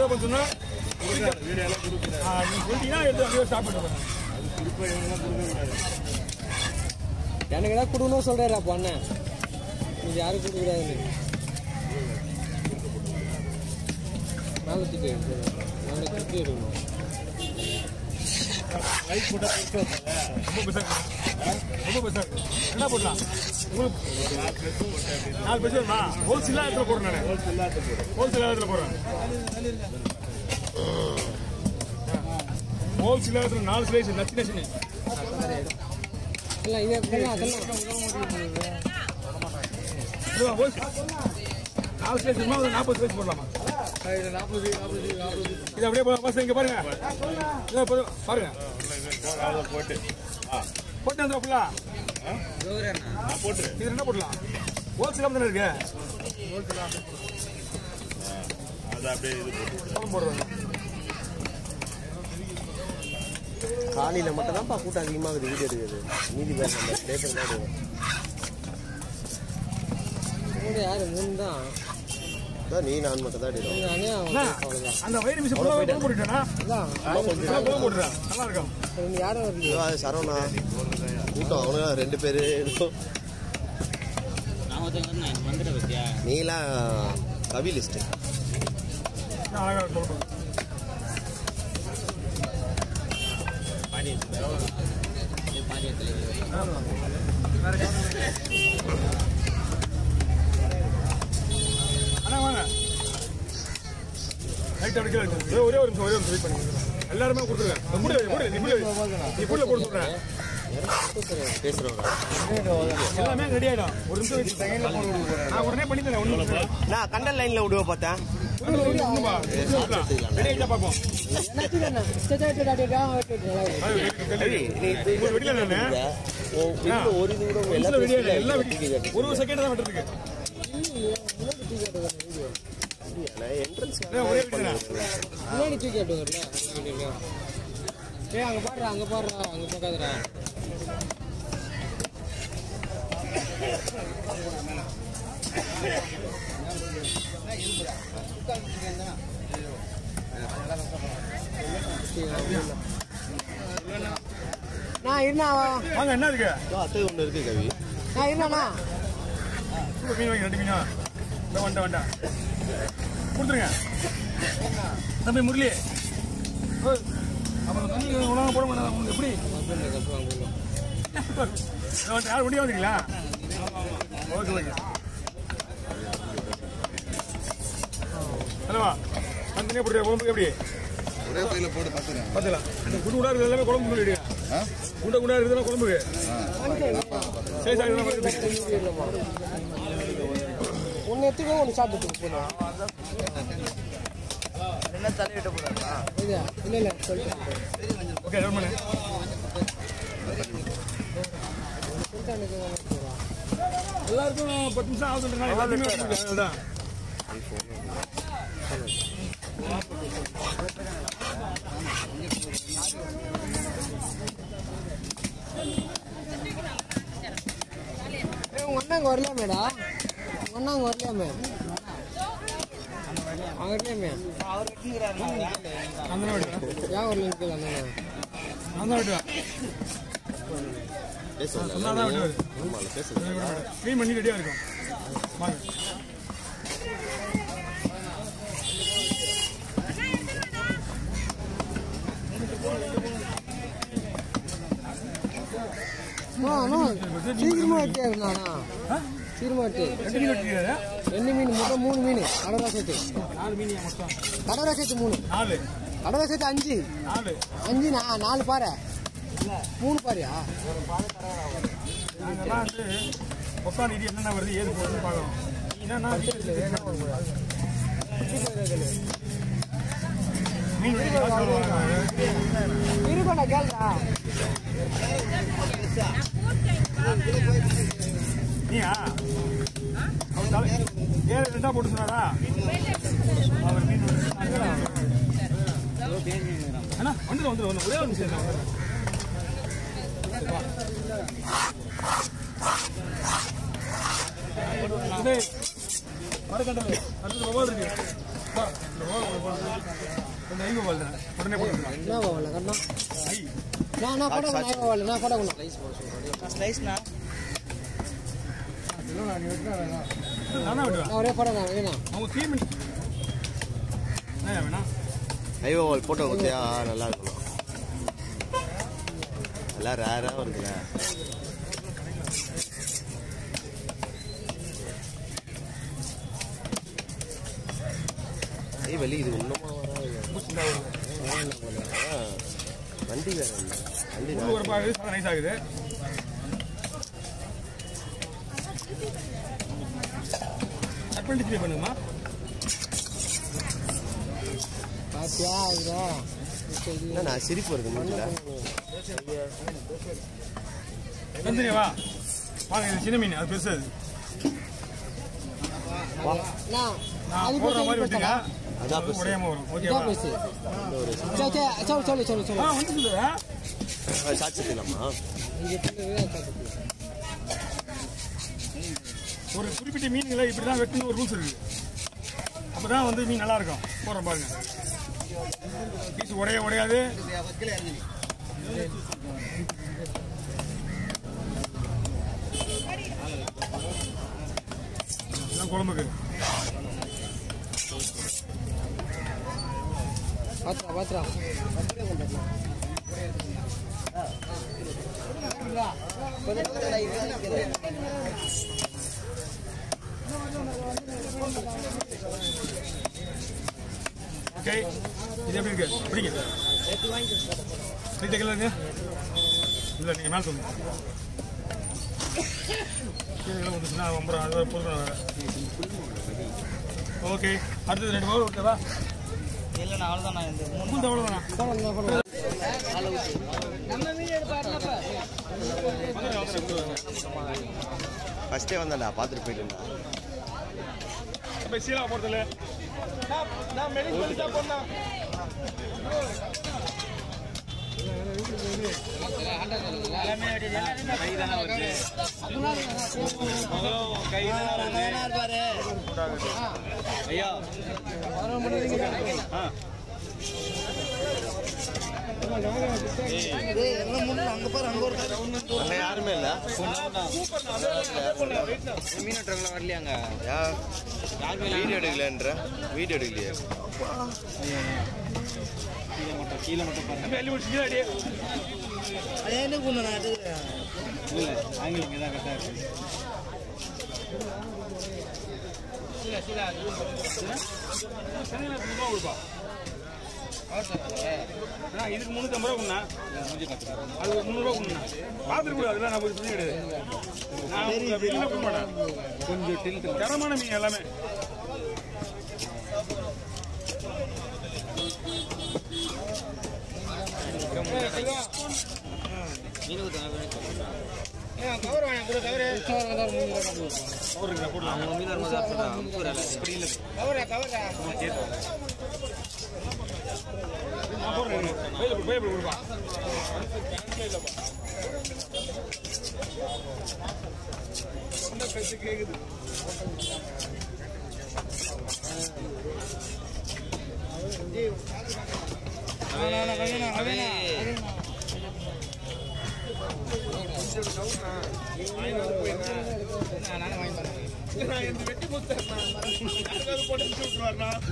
கொடுக்க சொன்னா நீ சொல்லிட்டீங்கன்னா எடுத்து அப்படியே ஸ்டாப் பண்ணுவேன். எனக்கு ஏதாவது கொடுக்கணும் சொல்றாரு அப்போ அண்ணன். நீங்க யாரும் கொடுக்க கூடாதுன்னு நாளைக்கு எடுக்கணும். ரொம்ப பெருசா என்ன போடலாம் உங்களுக்கு 4 பைசா வருமா? ஹோல்சேலா இடத்துல போடுறேன் நான். ஹோல்சேலா இடத்துல போடுறேன். ஹோல்சேலா இடத்துல 4 ஸ்லைஸ் நச்சு நச்சுன்னு இல்லை இது அதெல்லாம் 4 ஸ்லைஸ் வருமா? 40 ஸ்லைஸ் போடலாமா? 40 இது அப்படியே போலாம். இங்க பாருங்க பாருங்க போட்டு வந்துடா போட்டு இது என்ன போடலாம்? ஹோல்சேலாம் தானே இருக்கு. போடுறாங்க. காலையில் மட்டும் தான்ப்பா கூட்டம் அதிகமாகுது வீடியோ எடுக்குது. மீதி பேர் நம்ம பேப்பர் தான் எடுக்கும். யாரு 3 தான் நீ நான் மட்டும் தான் எடுக்கும். அந்த வயிறு மிஷன் போட்டுட்டேன்னா போட்டுறேன். நல்லா இருக்கும். யாரும் வரல. சரவணா கூட்டம் அவனுங்க 2 பேர் இருக்கும். நீலாம் கவி லிஸ்ட் அழகா அண்ணா வாங்க லைட் அடிக்கல. ஒரே ஒரு நிமிஷம் வெயிட் பண்ணி எல்லாருமே கொடுத்துருக்கேன். கொடுத்துறேன் எல்லாமே ரெடி ஆயிடும். ஒரு நிமிஷம் நான் உடனே பண்ணி தரேன். ஒண்ணு நான் கண்டல் லைன்ல விடுவ பார்த்தேன். பார்ப்போம். ஒரு செகண்ட் தான் விட்டுருக்கு. அங்க பாடுறா அங்க பார்க்காதரா. நான் இருந்தாவா வாங்க. என்ன இருக்கு? அத்தை ஒண்ணு இருக்கு கவி. நான் இருந்தானா மீன் வாங்கி 2 மீனா வேண்டாம் கொடுத்துருங்க தம்பி முரளி. அப்புறம் தண்ணி உணவு போட மாட்டேன். எப்படி யார் முடிய வந்தீங்களா? Okay okay. ஹலோவா தண்ணியே போட்டு குழம்புக்கு எப்படி ஒரே பையில போட்டு பார்த்துக்கலாம். இந்த குண்டு குண்டா இருக்குது எல்லாமே குழம்பு குண்டு குண்டா இருக்குதுன்னா குழம்புக்கு ஒன்று எடுத்துக்கோ ஒன்று சாப்பிட்டு போகலாம். என்ன தலையிட்ட போகிறா? இல்லை சொல்லிட்டு ஓகே பண்ணு. எல்லாருக்கும் 10 நிமிஷம் ஆகுதுன்றனால எல்லாத்தையுமே தான் உங்க அண்ணா இங்கே வரலாமேடா. உங்க அண்ணா அங்கே வரலாமே. அவங்க வரலாமே. அந்த ஏன் வரலன்னு கேள்வி அந்த விட்டுவா சொன்னாதான் விட்டுவாரு. க்ளீன் பண்ணி ரெடியாக இருக்கும். வாங்க சீக்கிரமா வெட்டியாண்ணா. சீக்கிரமா வெட்டி 2 மீன் மொத்தம் 3 மீன். கடவுளா சேர்த்து 4 மீனியா மொத்தம்? கடவுளா சேர்த்து 3. 4 கடவுளா சேர்த்து 5. 5 4 பாறை 3 பாறையா? நாங்கெல்லாம் வந்து உட்காந்து இது என்னென்ன வருது ஏது போகுதுன்னு பார்க்கணும். என்னன்னா மீன் இருப்பா கேள்றா. நீயா அவர் ஏழு 2 போட்டு சொன்னாரா? அவர் மீன் அண்ணா வந்துடும் ஒரே ஒரு நிமிஷம். மரக்கண்டல் அடுத்தது மொபைல் இருக்கு. ஐயோ வரல உடனே போட்டுக்கலாம் என்ன வரல கண்ணா நான் போட வரல நான் போட ஸ்லைஸ்னா நானா விடுவேன் ஒரே போட வேணா அவங்க டீம் என்ன வேணா ஐயோ போட்டோ ஓகே நல்லா இருக்கும் எல்லாம் ரேரா இருக்குல்ல வெளி இது இன்னுமா வண்டி வேற வண்டி ஒரு பாகு நைஸ் ஆகுது அட்வென்ச்சர் பண்ணுமா பாத்தியா இதோ நான் சிரிப்பு வருது மூஞ்சில நந்தினி வா வாங்க இது சின்ன மீன் அது பெருசு அது போடுற மாதிரி விட்டுங்க அதான் உடையாம வரும் ஓகேவா சொல்லு வந்து சொல்லுவா சாட்சிக்கலாமா ஒரு குறிப்பிட்ட மீன்களை இப்படிதான் வெட்டணும் ஒரு ரூல்ஸ் இருக்கு அப்பதான் வந்து மீன் நல்லா இருக்கும் போடுற பாருங்க பீஸ் உடையாது குழம்புக்கு பாத்ரா ஓகே இது எப்படி இருக்கு பிடிங்க கிலோங்க இல்லை நீங்கள் மேலே சொல்லுங்க கீழே வந்துச்சுன்னா 50 ரூபா ஓகே அடுத்தது 2 பவுல் ஓகேவா இல்லைண்ணா அவ்வளோதாண்ணா இந்த மூணு அவ்வளோதானா ஃபர்ஸ்டே வந்தேன்டா பார்த்துட்டு போயிட்டு இப்போ சீலா போகிறதில்ல நான் மெடிக்கல் தான் போனேன் ஐயா அங்க யாருமே இல்ல மீன் ட்ரக்ல வரலையாங்க வீடியோ எடுக்கலன்ற வீடியோ எடுக்கலையே கீழே மட்டும் பாருங்க அது என்ன கொண்டு நான் எடுக்கிறேன் இல்லை ஆங்கிலம் இங்கே தான் கரெக்டாக இருக்கு இதுக்கு 350 ரூபா கொண்டா அது 300 ரூபா கொண்டா பார்த்துட்டு கூட அதெல்லாம் நம்ம சொல்லி கிடையாது நான் வெளியில போக மாட்டேன் கொஞ்சம் டில்ட் தரமான மீன் எல்லாமே கேக்குது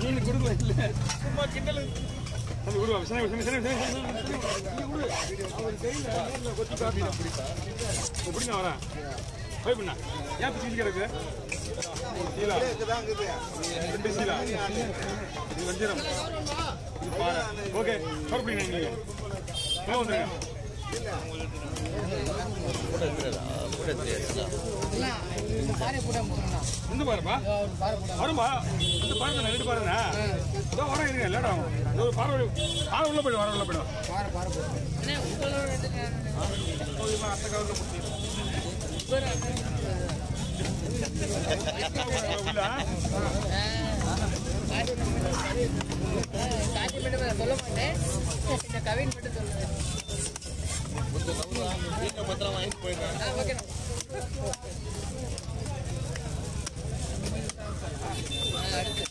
மீன் கொடுக்கல இல்ல சும்மா கிண்டல் எப்படின்னா வரேன் போய் பண்ணா ஏன் பிடிச்சி கிடக்கு சீலா 2 சீலா இது வஞ்சிரம் இது பாறை ஓகே பரப்பிடுங்க நீங்க வந்துருங்க இந்த பாருப்பா வரும்பா இந்த பாருங்க 2 பாருங்க இதோ வர இருங்க லேட் ஆகும் ஒரு பாறை உள்ள போயிடும் வர உள்ள போயிடும் அந்த கவர்ல சொல்ல மாட்டேன் கவின் மட்டும் சொல்லுவேன் பத்திரம் வாங்கிட்டு போயிடுறேன் அடுத்து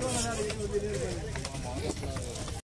ஆமாம்